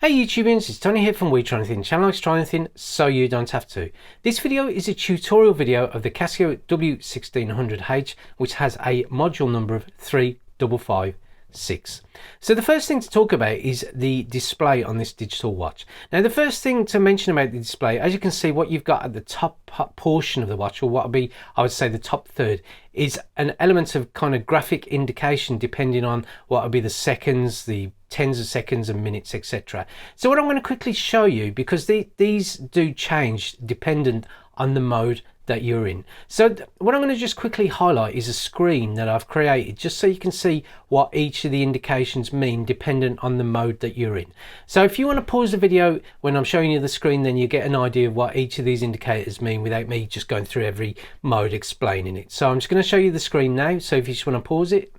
Hey YouTubians, it's Tony here from We Try Anything. Channel likes try anything so you don't have to. This video is a tutorial video of the CASIO W-1600H, which has a module number of 3556. So the first thing to talk about is the display on this digital watch. Now the first thing to mention about the display, as you can see, what you've got at the top portion of the watch, or what would be, I would say, the top third, is an element of kind of graphic indication depending on what would be the seconds, the tens of seconds and minutes, etc. So what I'm going to quickly show you, because these do change dependent on the mode that you're in. So what I'm going to just quickly highlight is a screen that I've created just so you can see what each of the indications mean dependent on the mode that you're in. So if you want to pause the video when I'm showing you the screen, then you get an idea of what each of these indicators mean without me just going through every mode explaining it. So I'm just going to show you the screen now, so if you just want to pause it.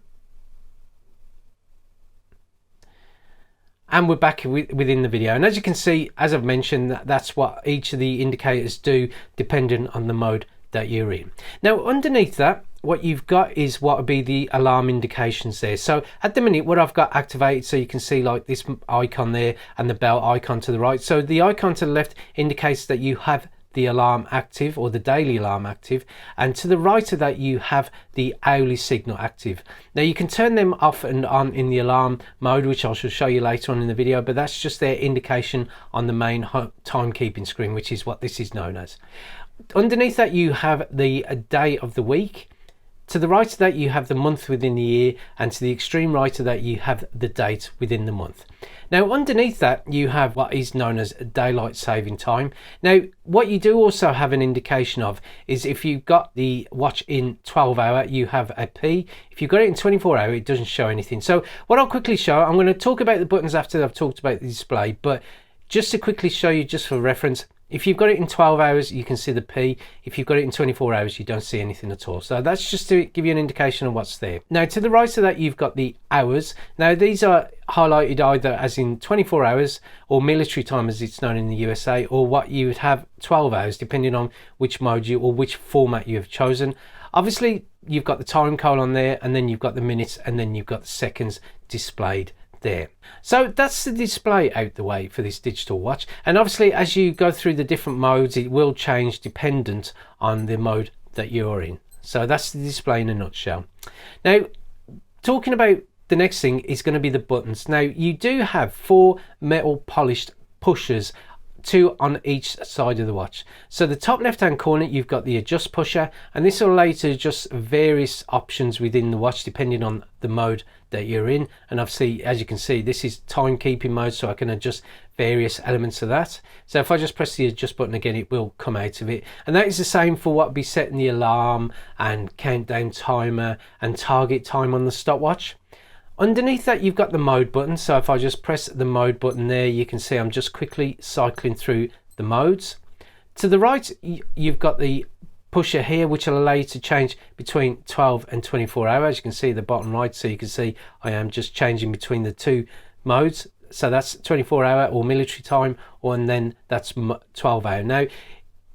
And we're back within the video, and as you can see, as I've mentioned, that's what each of the indicators do dependent on the mode that you're in. Now underneath that, what you've got is what would be the alarm indications there. So at the minute, what I've got activated, so you can see like this icon there and the bell icon to the right. So the icon to the left indicates that you have the alarm active, or the daily alarm active, and to the right of that you have the hourly signal active. Now you can turn them off and on in the alarm mode, which I shall show you later on in the video, but that's just their indication on the main timekeeping screen, which is what this is known as. Underneath that you have the day of the week. To the right of that you have the month within the year, and to the extreme right of that you have the date within the month. Now underneath that you have what is known as daylight saving time. Now what you do also have an indication of is if you've got the watch in 12-hour, you have a P. If you've got it in 24-hour, it doesn't show anything. So what I'll quickly show, I'm going to talk about the buttons after I've talked about the display, but just to quickly show you, just for reference, if you've got it in 12 hours, you can see the P. If you've got it in 24 hours, you don't see anything at all. So that's just to give you an indication of what's there. Now, to the right of that, you've got the hours. Now, these are highlighted either as in 24 hours or military time, as it's known in the USA, or what you would have 12 hours, depending on which mode you or which format you have chosen. Obviously, you've got the time code on there, and then you've got the minutes, and then you've got the seconds displayed there. So that's the display out the way for this digital watch, and obviously as you go through the different modes it will change dependent on the mode that you're in. So that's the display in a nutshell. Now talking about the next thing is going to be the buttons. Now you do have 4 metal polished pushers, 2 on each side of the watch. So the top left hand corner you've got the adjust pusher, and this will allow you to adjust various options within the watch depending on the mode that you're in. And obviously as you can see, this is timekeeping mode, so I can adjust various elements of that. So if I just press the adjust button again, it will come out of it, and that is the same for what would be setting the alarm and countdown timer and target time on the stopwatch. Underneath that you've got the mode button, so if I just press the mode button there, you can see I'm just quickly cycling through the modes. To the right you've got the pusher here, which will allow you to change between 12 and 24 hours. You can see the bottom right, so you can see I am just changing between the 2 modes. So that's 24-hour or military time, and then that's 12-hour. Now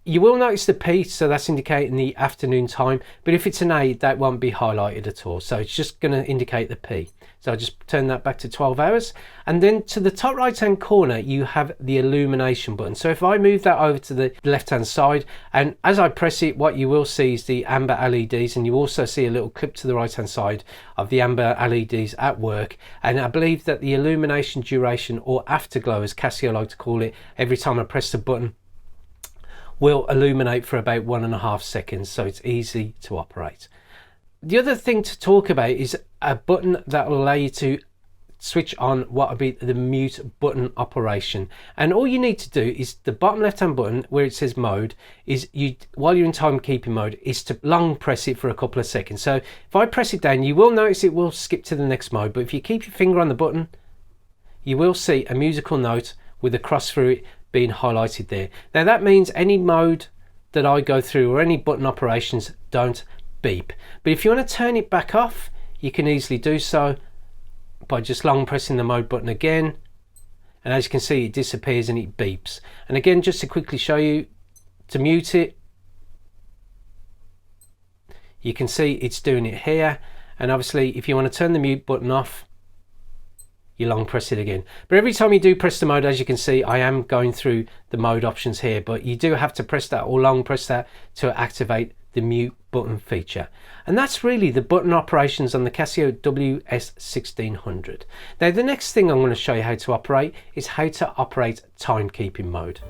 you will notice the P, so that's indicating the afternoon time, but if it's an A, that won't be highlighted at all, so it's just going to indicate the P. So I'll just turn that back to 12 hours, and then to the top right hand corner you have the illumination button. So if I move that over to the left hand side, and as I press it, what you will see is the amber LEDs, and you also see a little clip to the right hand side of the amber LEDs at work. And I believe that the illumination duration, or afterglow as CASIO like to call it, every time I press the button will illuminate for about 1.5 seconds, so it's easy to operate. The other thing to talk about is a button that will allow you to switch on what would be the mute button operation, and all you need to do is the bottom left hand button where it says mode, is you, while you're in timekeeping mode, is to long press it for a couple of seconds. So if I press it down, you will notice it will skip to the next mode, but if you keep your finger on the button you will see a musical note with a cross through it being highlighted there. Now that means any mode that I go through or any button operations don't beep, but if you want to turn it back off, you can easily do so by just long pressing the mode button again, and as you can see it disappears and it beeps. And again, just to quickly show you, to mute it, you can see it's doing it here, and obviously if you want to turn the mute button off, you long press it again. But every time you do press the mode, as you can see, I am going through the mode options here, but you do have to press that or long press that to activate the mute button feature. And that's really the button operations on the CASIO WS-1600. Now the next thing I'm going to show you how to operate is how to operate timekeeping mode.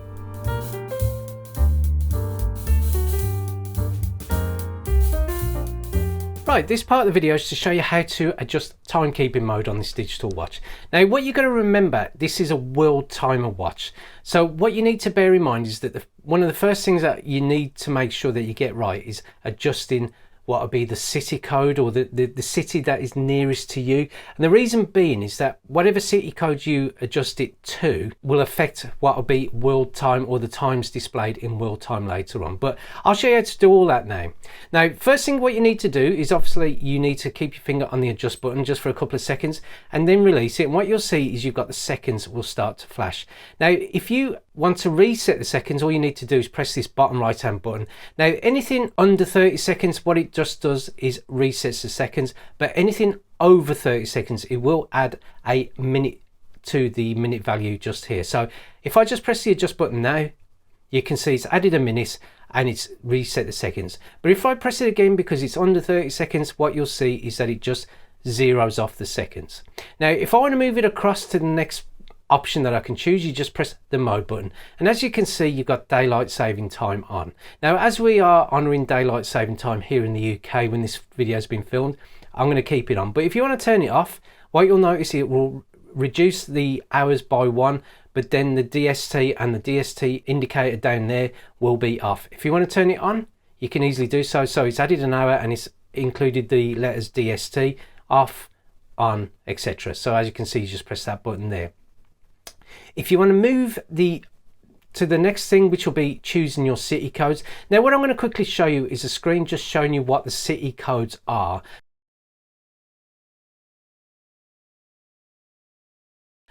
Right, this part of the video is to show you how to adjust timekeeping mode on this digital watch. Now what you've got to remember, this is a world timer watch. So what you need to bear in mind is that one of the first things that you need to make sure that you get right is adjusting what would be the city code, or the city that is nearest to you. And the reason being is that whatever city code you adjust it to will affect what will be world time, or the times displayed in world time later on. But I'll show you how to do all that now. Now, first thing what you need to do is obviously you need to keep your finger on the adjust button just for a couple of seconds and then release it. And what you'll see is you've got the seconds will start to flash. Now, if you want to reset the seconds, all you need to do is press this bottom right hand button. Now anything under 30 seconds, what it just does is resets the seconds, but anything over 30 seconds, it will add a minute to the minute value just here. So if I just press the adjust button now, you can see it's added a minute and it's reset the seconds. But if I press it again, because it's under 30 seconds, what you'll see is that it just zeroes off the seconds. Now if I want to move it across to the next option that I can choose, you just press the mode button, and as you can see you've got daylight saving time on. Now as we are honouring daylight saving time here in the UK when this video has been filmed, I'm going to keep it on. But if you want to turn it off, what you'll notice, it will reduce the hours by 1, but then the DST and the DST indicator down there will be off. If you want to turn it on, you can easily do so. So it's added an hour and it's included the letters DST, off, on, etc. So as you can see, you just press that button there. If you want to move to the next thing, which will be choosing your city codes. Now what I'm going to quickly show you is a screen just showing you what the city codes are.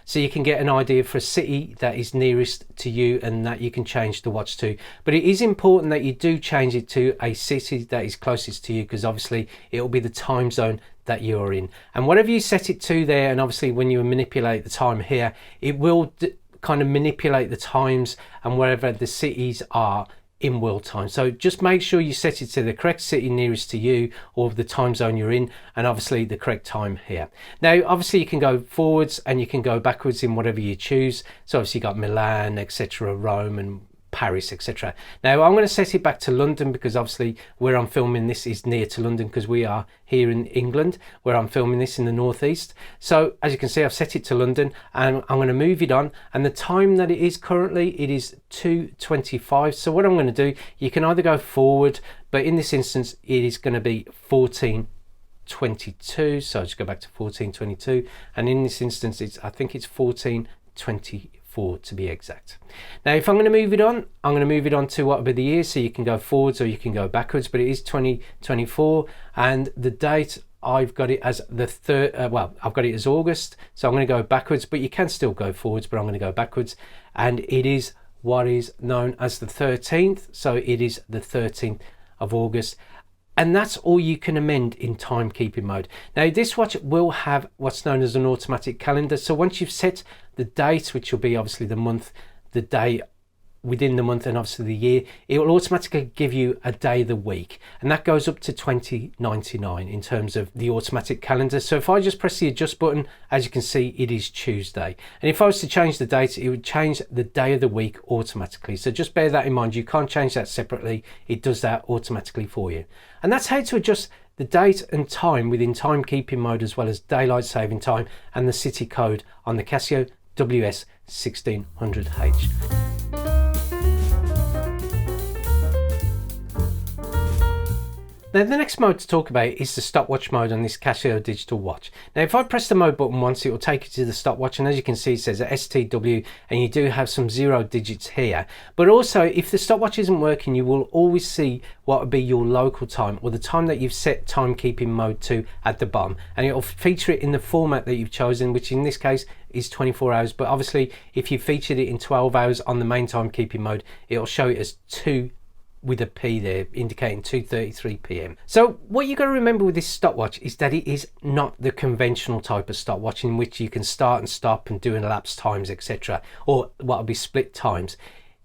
So you can get an idea for a city that is nearest to you and that you can change the watch to. But it is important that you do change it to a city that is closest to you, because obviously it will be the time zone that you're in. And whatever you set it to there, and obviously when you manipulate the time here, it will kind of manipulate the times and wherever the cities are in world time. So just make sure you set it to the correct city nearest to you, or the time zone you're in, and obviously the correct time here. Now obviously you can go forwards and you can go backwards in whatever you choose. So obviously you got Milan, etc., Rome and Paris, etc. Now I'm going to set it back to London, because obviously where I'm filming this is near to London, because we are here in England where I'm filming this in the northeast. So as you can see, I've set it to London and I'm going to move it on, and the time that it is currently, it is 2:25. So what I'm going to do, you can either go forward, but in this instance it is going to be 14:22. So I'll just go back to 14:22, and in this instance I think it's 14:24 to be exact. Now if I'm going to move it on, I'm going to move it on to what will be the year, so you can go forwards or you can go backwards, but it is 2024, and the date I've got it as the well, I've got it as August, so I'm going to go backwards, but you can still go forwards, but I'm going to go backwards, and it is what is known as the 13th, so it is the 13th of August. And that's all you can amend in timekeeping mode. Now this watch will have what's known as an automatic calendar. So once you've set the date, which will be obviously the month, the day within the month, and obviously the year, it will automatically give you a day of the week, and that goes up to 2099 in terms of the automatic calendar. So if I just press the adjust button, as you can see, it is Tuesday, and if I was to change the date, it would change the day of the week automatically. So just bear that in mind, you can't change that separately, it does that automatically for you. And that's how to adjust the date and time within timekeeping mode, as well as daylight saving time and the city code on the CASIO WS-1600H. Now the next mode to talk about is the stopwatch mode on this CASIO digital watch. Now if I press the mode button once, it will take you to the stopwatch, and as you can see it says STW, and you do have some 0 digits here. But also if the stopwatch isn't working, you will always see what would be your local time, or the time that you've set timekeeping mode to at the bottom, and it will feature it in the format that you've chosen, which in this case is 24 hours. But obviously if you featured it in 12 hours on the main timekeeping mode, it will show it as 2 with a P there indicating 2:33 p.m. So what you got to remember with this stopwatch is that it is not the conventional type of stopwatch in which you can start and stop and do elapsed times, etc., or what would be split times.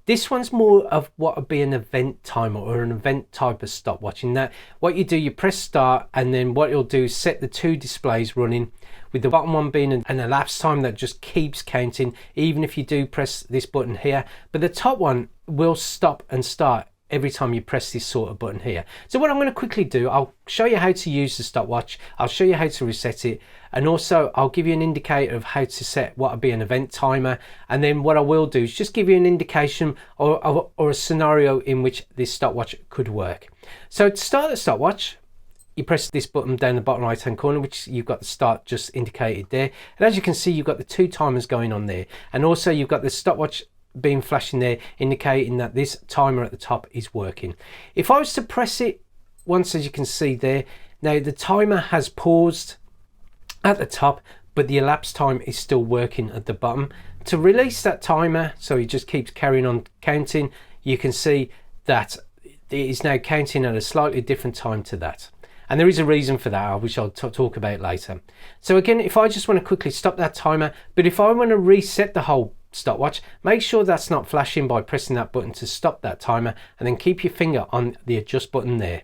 This one's more of what would be an event timer or an event type of stopwatch, in that what you do, you press start, and then what you'll do is set the two displays running, with the bottom one being an elapsed time that just keeps counting even if you do press this button here, but the top one will stop and start every time you press this sort of button here. So what I'm going to quickly do, I'll show you how to use the stopwatch, I'll show you how to reset it, and also I'll give you an indicator of how to set what would be an event timer, and then what I will do is just give you an indication or a scenario in which this stopwatch could work. So to start the stopwatch, you press this button down the bottom right hand corner, which you've got the start just indicated there, and as you can see you've got the two timers going on there, and also you've got the stopwatch being flashing there indicating that this timer at the top is working. If I was to press it once, as you can see there, now the timer has paused at the top, but the elapsed time is still working at the bottom. To release that timer so it just keeps carrying on counting, you can see that it is now counting at a slightly different time to that, and there is a reason for that, which I'll talk about later. So again, if I just want to quickly stop that timer, but if I want to reset the whole stopwatch, make sure that's not flashing by pressing that button to stop that timer, and then keep your finger on the adjust button there,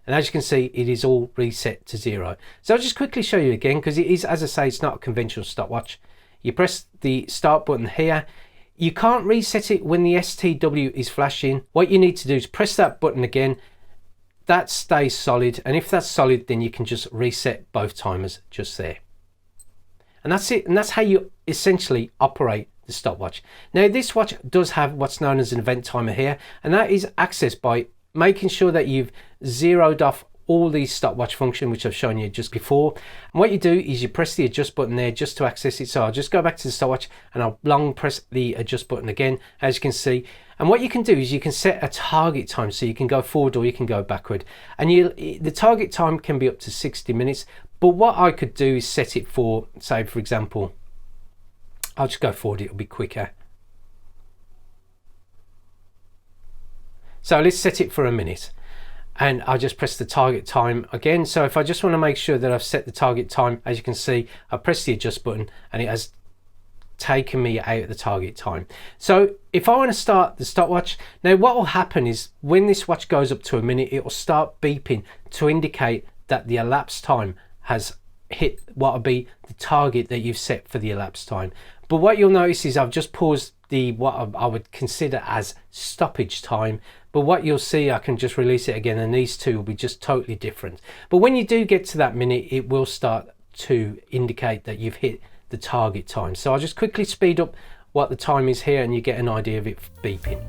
and as you can see it is all reset to 0. So I'll just quickly show you again, because it is, as I say, it's not a conventional stopwatch. You press the start button here, you can't reset it when the STW is flashing. What you need to do is press that button again, that stays solid, and if that's solid then you can just reset both timers just there, and that's it. And that's how you essentially operate the stopwatch. Now this watch does have what's known as an event timer here, and that is accessed by making sure that you've zeroed off all these stopwatch function, which I've shown you just before. And what you do is you press the adjust button there just to access it. So I'll just go back to the stopwatch and I'll long press the adjust button again, as you can see. And what you can do is you can set a target time, so you can go forward or you can go backward, and the target time can be up to 60 minutes. But what I could do is set it for, say for example, I'll just go forward, it'll be quicker. So let's set it for a minute, and I'll just press the target time again. So if I just want to make sure that I've set the target time, as you can see, I press the adjust button and it has taken me out of the target time. So if I want to start the stopwatch, now what will happen is when this watch goes up to a minute, it will start beeping to indicate that the elapsed time has hit what will be the target that you've set for the elapsed time. But what you'll notice is I've just paused the what I would consider as stoppage time, but what you'll see, I can just release it again and these two will be just totally different. But when you do get to that minute, it will start to indicate that you've hit the target time. So I'll just quickly speed up what the time is here and you get an idea of it beeping.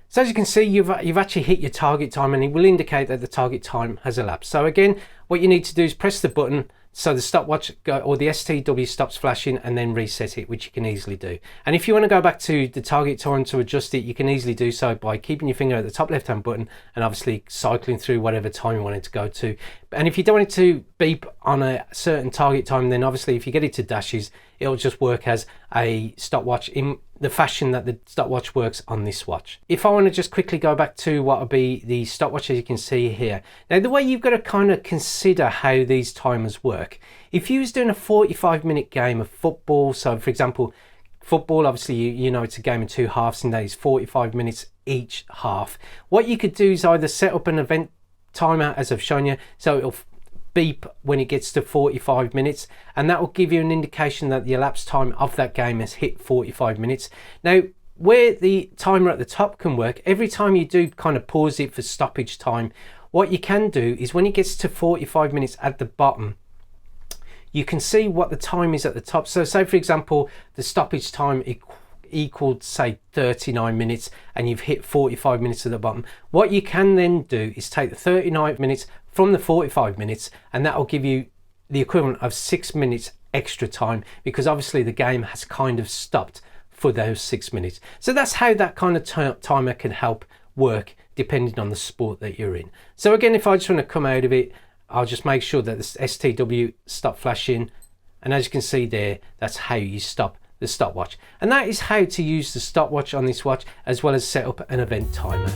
So as you can see, you've actually hit your target time, and it will indicate that the target time has elapsed. So again, what you need to do is press the button so the stopwatch or the STW stops flashing, and then reset it, which you can easily do. And if you want to go back to the target time to adjust it, you can easily do so by keeping your finger at the top left hand button and obviously cycling through whatever time you want it to go to. And if you don't want it to beep on a certain target time, then obviously if you get it to dashes, it'll just work as a stopwatch in the fashion that the stopwatch works on this watch. If I want to just quickly go back to what will be the stopwatch, as you can see here. Now the way you've got to kind of consider how these timers work. If you was doing a 45-minute game of football, so for example, football, obviously you know it's a game in two halves, and that is 45 minutes each half. What you could do is either set up an event timer, as I've shown you, so it'll beep when it gets to 45 minutes, and that will give you an indication that the elapsed time of that game has hit 45 minutes. Now where the timer at the top can work, every time you do kind of pause it for stoppage time, what you can do is when it gets to 45 minutes at the bottom, you can see what the time is at the top. So say for example the stoppage time equaled say 39 minutes and you've hit 45 minutes at the bottom. What you can then do is take the 39 minutes from the 45 minutes, and that will give you the equivalent of 6 minutes extra time, because obviously the game has kind of stopped for those 6 minutes. So that's how that kind of timer can help work depending on the sport that you're in. So again, if I just want to come out of it, I'll just make sure that the STW stop flashing, and as you can see there, that's how you stop the stopwatch. And that is how to use the stopwatch on this watch, as well as set up an event timer.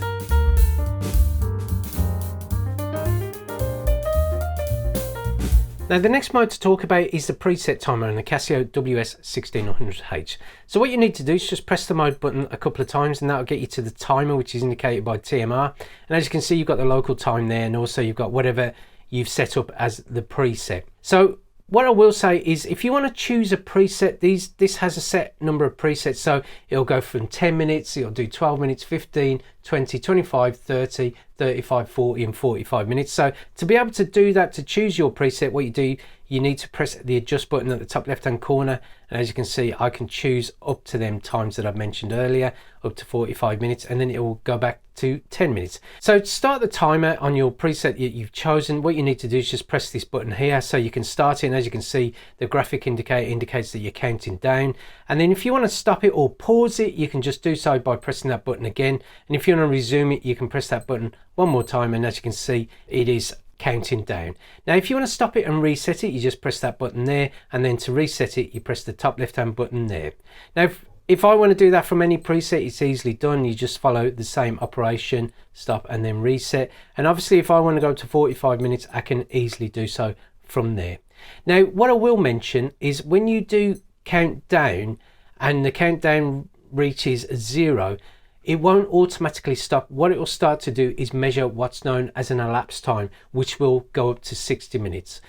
Now the next mode to talk about is the preset timer on the CASIO WS-1600H. So what you need to do is just press the mode button a couple of times, and that'll get you to the timer, which is indicated by TMR. And as you can see, you've got the local time there, and also you've got whatever you've set up as the preset. So what I will say is, if you want to choose a preset, this has a set number of presets. So it'll go from 10 minutes, it'll do 12 minutes, 15, 20, 25, 30, 35, 40 and 45 minutes. So to be able to do that, to choose your preset, what you do, you need to press the adjust button at the top left hand corner, and as you can see, I can choose up to them times that I've mentioned earlier, up to 45 minutes, and then it will go back to 10 minutes. So to start the timer on your preset that you've chosen, what you need to do is just press this button here so you can start it, and as you can see, the graphic indicator indicates that you're counting down. And then if you want to stop it or pause it, you can just do so by pressing that button again, and if you want to resume it, you can press that button one more time, and as you can see, it is counting down. Now if you want to stop it and reset it, you just press that button there, and then to reset it, you press the top left hand button there. Now if I want to do that from any preset, it's easily done. You just follow the same operation, stop and then reset. And obviously if I want to go to 45 minutes, I can easily do so from there. Now what I will mention is, when you do count down and the countdown reaches 0, it won't automatically stop. What it will start to do is measure what's known as an elapsed time, which will go up to 60 minutes.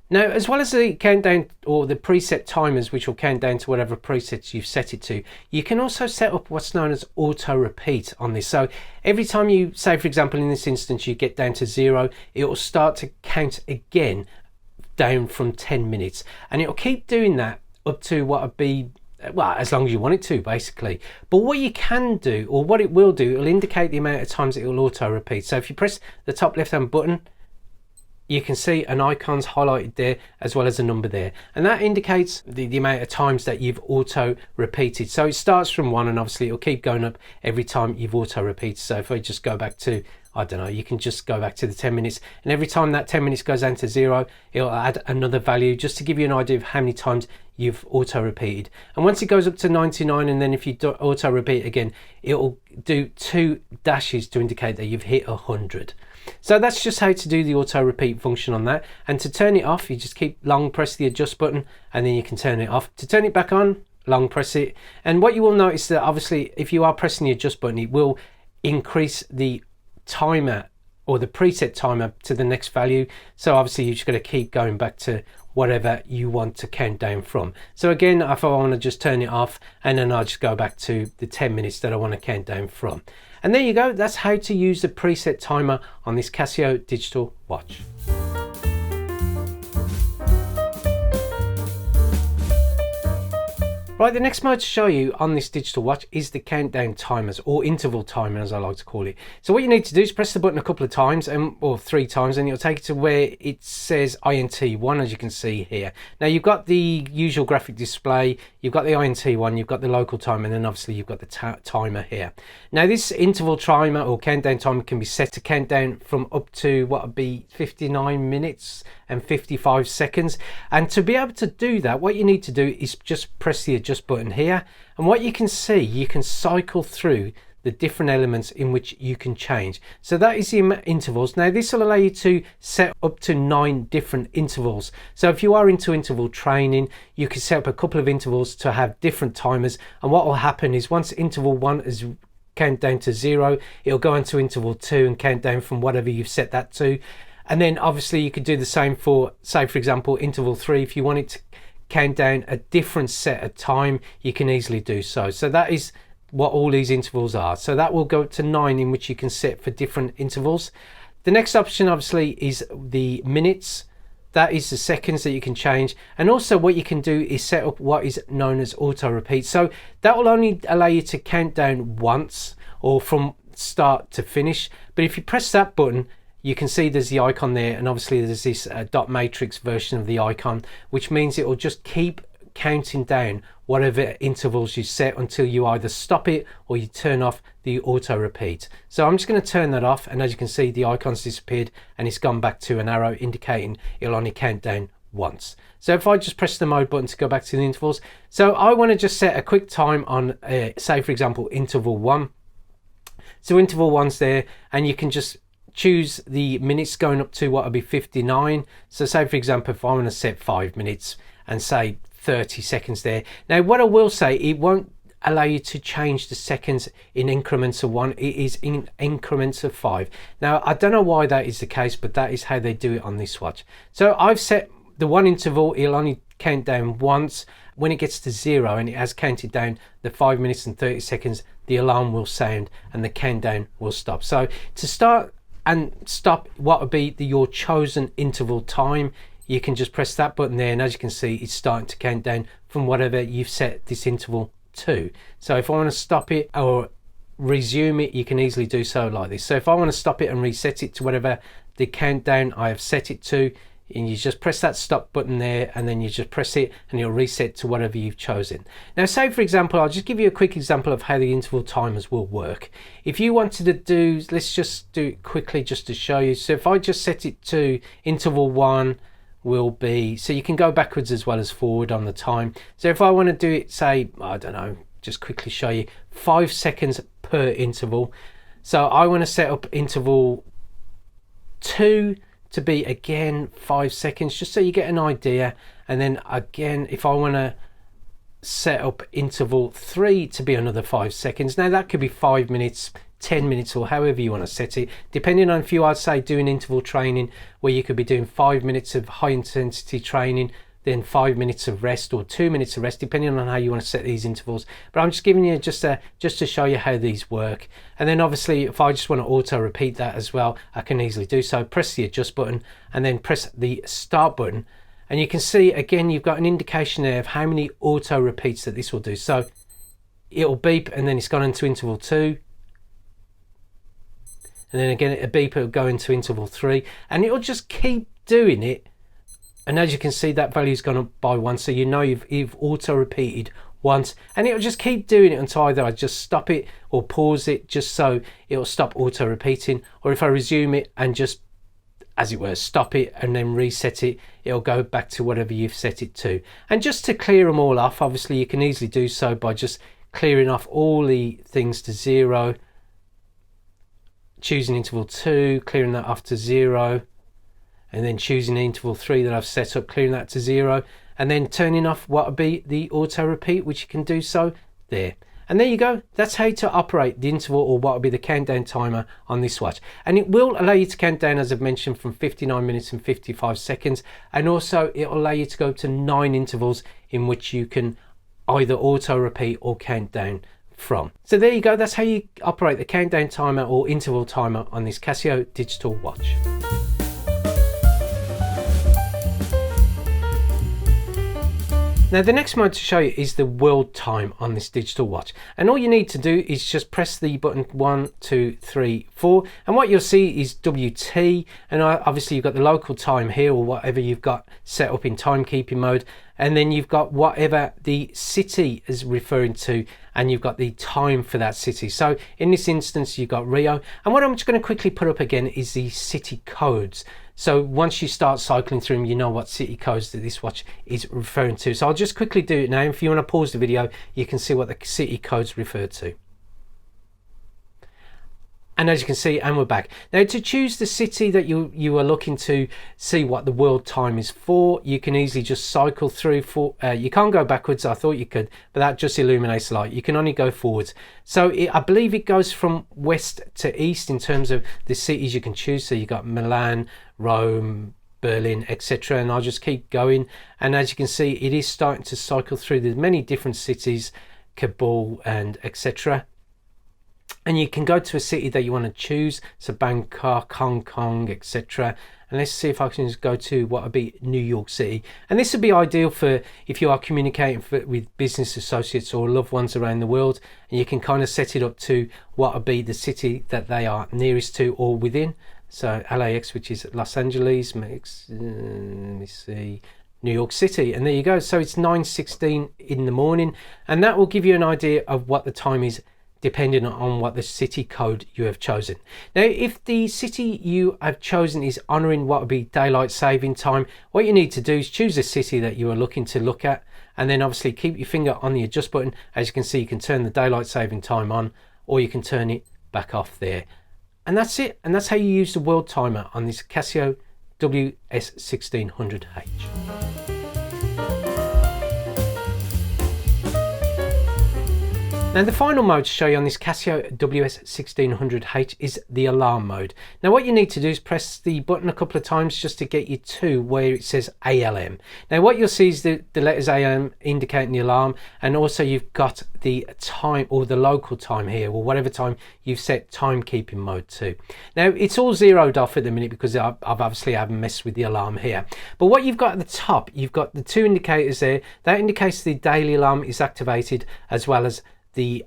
Now, as well as the countdown or the preset timers, which will count down to whatever presets you've set it to, you can also set up what's known as auto repeat on this. So every time you, say for example in this instance, you get down to 0, it will start to count again down from 10 minutes, and it will keep doing that up to what would be, well, as long as you want it to, basically. But what you can do, or what it will do, it'll indicate the amount of times it will auto repeat. So if you press the top left hand button, you can see an icon's highlighted there, as well as a number there, and that indicates the amount of times that you've auto repeated. So it starts from 1, and obviously it'll keep going up every time you've auto repeated. So if I just go back to, I don't know, you can just go back to the 10 minutes, and every time that 10 minutes goes down to 0, it'll add another value, just to give you an idea of how many times you've auto repeated. And once it goes up to 99, and then if you do auto repeat again, it'll do 2 dashes to indicate that you've hit 100. So that's just how to do the auto repeat function on that. And to turn it off, you just keep long press the adjust button, and then you can turn it off. To turn it back on, long press it. And what you will notice that obviously if you are pressing the adjust button, it will increase the timer or the preset timer to the next value. So obviously you're just going to keep going back to whatever you want to count down from. So again, if I want to just turn it off, and then I'll just go back to the 10 minutes that I want to count down from. And there you go, that's how to use the preset timer on this CASIO digital watch. Right, the next mode to show you on this digital watch is the countdown timers, or interval timer as I like to call it. So what you need to do is press the button a couple of times, or 3 times, and it'll take you to where it says INT1, as you can see here. Now you've got the usual graphic display, you've got the INT1, you've got the local time, and then obviously you've got the timer here. Now this interval timer or countdown timer can be set to count down from up to what would be 59 minutes and 55 seconds. And to be able to do that, what you need to do is just press the adjust button here, and what you can see, you can cycle through the different elements in which you can change. So that is the intervals. Now this will allow you to set up to 9 different intervals. So if you are into interval training, you can set up a couple of intervals to have different timers, and what will happen is once interval 1 is count down to 0, it'll go into interval 2 and count down from whatever you've set that to. And then obviously you could do the same for, say for example, interval 3. If you wanted to count down a different set of time, you can easily do so. So that is what all these intervals are. So that will go up to 9 in which you can set for different intervals. The next option obviously is the minutes. That is the seconds that you can change. And also what you can do is set up what is known as auto repeat. So that will only allow you to count down once, or from start to finish. But if you press that button, you can see there's the icon there, and obviously there's this dot matrix version of the icon, which means it will just keep counting down whatever intervals you set until you either stop it or you turn off the auto repeat. So I'm just going to turn that off, and as you can see, the icon's disappeared and it's gone back to an arrow indicating it'll only count down once. So if I just press the mode button to go back to the intervals, so I want to just set a quick time on say for example interval 1. So interval 1's there, and you can just choose the minutes going up to what would be 59. So say for example if I want to set 5 minutes and say 30 seconds there. Now what I will say, it won't allow you to change the seconds in increments of 1, it is in increments of 5. Now I don't know why that is the case, but that is how they do it on this watch. So I've set the 1 interval, it'll only count down once. When it gets to 0 and it has counted down the 5 minutes and 30 seconds, the alarm will sound and the countdown will stop. So to start and stop what would be your chosen interval time, you can just press that button there, and as you can see, it's starting to count down from whatever you've set this interval to. So if I want to stop it or resume it, you can easily do so like this. So if I want to stop it and reset it to whatever the countdown I have set it to, and you just press that stop button there, and then you just press it and it'll reset to whatever you've chosen. Now say for example, I'll just give you a quick example of how the interval timers will work. If you wanted to do, let's just do it quickly just to show you. So if I just set it to interval 1 will be, so you can go backwards as well as forward on the time. So if I want to do it, say, I don't know, just quickly show you, 5 seconds per interval. So I want to set up interval 2 to be again 5 seconds, just so you get an idea. And then again, if I want to set up interval 3 to be another 5 seconds, now that could be 5 minutes, 10 minutes, or however you want to set it, depending on if you are, say, doing interval training where you could be doing 5 minutes of high intensity training, then 5 minutes of rest, or 2 minutes of rest, depending on how you want to set these intervals. But I'm just giving you just to show you how these work. And then obviously if I just want to auto repeat that as well, I can easily do so. Press the adjust button and then press the start button, and you can see again you've got an indication there of how many auto repeats that this will do. So it'll beep and then it's gone into interval 2, and then again a beep, it'll go into interval 3, and it'll just keep doing it. And as you can see, that value's gone up by 1, so you know you've auto repeated once, and it'll just keep doing it until either I just stop it or pause it, just so it'll stop auto repeating, or if I resume it and just, as it were, stop it and then reset it, it'll go back to whatever you've set it to. And just to clear them all off, obviously you can easily do so by just clearing off all the things to 0, choosing interval 2, clearing that off to 0, and then choosing the interval 3 that I've set up, clearing that to 0, and then turning off what would be the auto repeat, which you can do so there. And there you go, that's how to operate the interval, or what would be the countdown timer on this watch. And it will allow you to count down, as I've mentioned, from 59 minutes and 55 seconds, and also it will allow you to go to 9 intervals in which you can either auto repeat or count down from. So there you go, that's how you operate the countdown timer or interval timer on this Casio digital watch. Now the next mode to show you is the world time on this digital watch, and all you need to do is just press the button 1, 2, 3, 4, and what you'll see is WT, and obviously you've got the local time here, or whatever you've got set up in timekeeping mode, and then you've got whatever the city is referring to, and you've got the time for that city. So in this instance you've got Rio, and what I'm just going to quickly put up again is the city codes. So once you start cycling through them, you know what city codes that this watch is referring to. So I'll just quickly do it now. If you want to pause the video, you can see what the city codes refer to. And as you can see, and we're back. Now to choose the city that you are looking to see what the world time is for, you can easily just cycle through. You can't go backwards, I thought you could, but that just illuminates the light. You can only go forwards. So I believe it goes from west to east in terms of the cities you can choose. So you got Milan, Rome, Berlin, etc. And I'll just keep going. And as you can see, it is starting to cycle through the many different cities, Kabul and etc. And you can go to a city that you want to choose, so Bangkok, Hong Kong, etc. And let's see if I can just go to what would be New York City. And this would be ideal for if you are communicating with business associates or loved ones around the world, and you can kind of set it up to what would be the city that they are nearest to or within. So LAX, which is Los Angeles, let me see, New York City. And there you go. So it's 9:16 in the morning, and that will give you an idea of what the time is depending on what the city code you have chosen. Now, if the city you have chosen is honoring what would be daylight saving time, what you need to do is choose a city that you are looking to look at, and then obviously keep your finger on the adjust button. As you can see, you can turn the daylight saving time on, or you can turn it back off there. And that's it. And that's how you use the world timer on this CASIO WS-1600H. Now the final mode to show you on this CASIO WS-1600H is the alarm mode. Now what you need to do is press the button a couple of times just to get you to where it says ALM. Now what you'll see is the letters ALM indicating the alarm, and also you've got the time, or the local time here, or whatever time you've set timekeeping mode to. Now it's all zeroed off at the minute because I've obviously haven't messed with the alarm here. But what you've got at the top, you've got the two indicators there. That indicates the daily alarm is activated, as well as the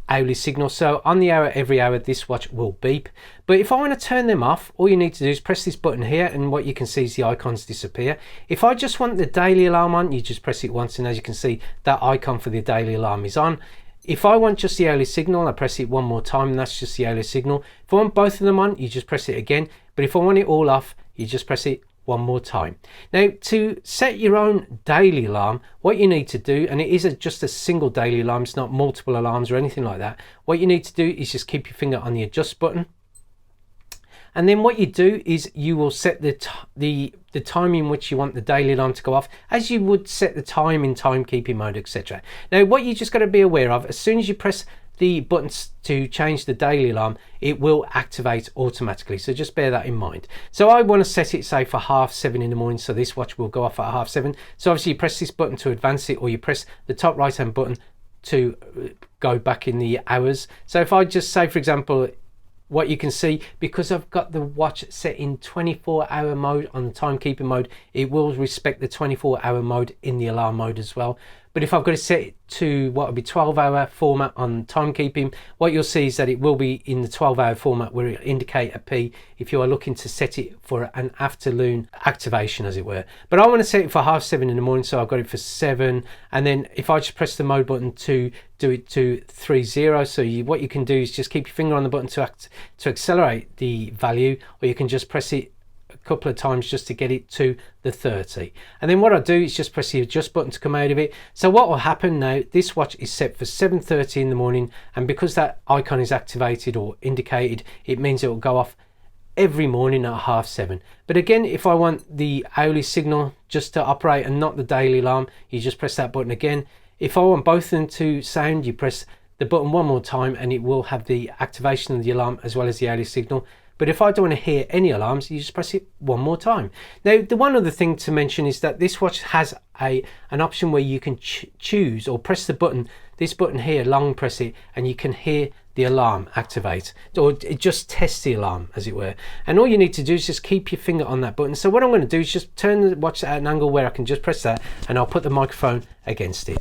hourly signal. So on the hour, every hour, this watch will beep. But if I want to turn them off, all you need to do is press this button here, and what you can see is the icons disappear. If I just want the daily alarm on, you just press it once, and as you can see, that icon for the daily alarm is on. If I want just the hourly signal, I press it one more time, and that's just the hourly signal. If I want both of them on, you just press it again. But if I want it all off, you just press it one more time. Now to set your own daily alarm, what you need to do, and it is just a single daily alarm, it's not multiple alarms or anything like that, what you need to do is just keep your finger on the adjust button, and then what you do is you will set the time in which you want the daily alarm to go off, as you would set the time in timekeeping mode, etc. Now what you just got to be aware of, as soon as you press the buttons to change the daily alarm, it will activate automatically, so just bear that in mind. So I want to set it, say, for 7:30 in the morning, so this watch will go off at 7:30. So obviously you press this button to advance it, or you press the top right hand button to go back in the hours. So if I just say, for example, what you can see, because I've got the watch set in 24-hour mode on the timekeeping mode, it will respect the 24-hour mode in the alarm mode as well. But if I've got to set it to what would be 12-hour format on timekeeping, what you'll see is that it will be in the 12-hour format, where it indicate a P if you are looking to set it for an afternoon activation, as it were. But I want to set it for 7:30 in the morning, so I've got it for 7, and then if I just press the mode button to do it to 30, so what you can do is just keep your finger on the button to accelerate the value, or you can just press it a couple of times just to get it to the 30. And then what I do is just press the adjust button to come out of it. So what will happen now, this watch is set for 7:30 in the morning, and because that icon is activated or indicated, it means it will go off every morning at 7:30. But again, if I want the hourly signal just to operate and not the daily alarm, you just press that button again. If I want both of them to sound, you press the button one more time, and it will have the activation of the alarm as well as the hourly signal. But if I don't want to hear any alarms, you just press it one more time. Now, the one other thing to mention is that this watch has an option where you can choose or press the button, this button here, long press it, and you can hear the alarm activate, or it just tests the alarm, as it were. And all you need to do is just keep your finger on that button. So what I'm going to do is just turn the watch at an angle where I can just press that, and I'll put the microphone against it.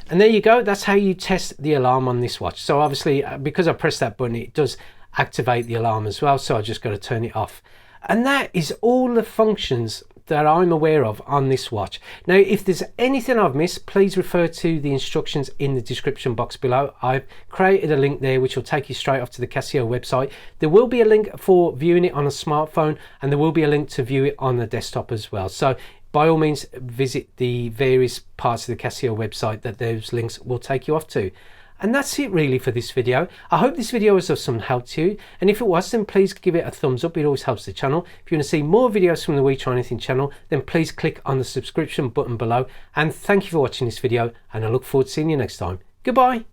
And there you go, that's how you test the alarm on this watch. So obviously, because I pressed that button, it does activate the alarm as well, so I just got to turn it off. And that is all the functions that I'm aware of on this watch. Now, if there's anything I've missed, please refer to the instructions in the description box below. I've created a link there which will take you straight off to the CASIO website. There will be a link for viewing it on a smartphone, and there will be a link to view it on the desktop as well. So by all means, visit the various parts of the CASIO website that those links will take you off to. And that's it really for this video. I hope this video was of some help to you, and if it was, then please give it a thumbs up. It always helps the channel. If you want to see more videos from the We Try Anything channel, then please click on the subscription button below. And thank you for watching this video, and I look forward to seeing you next time. Goodbye.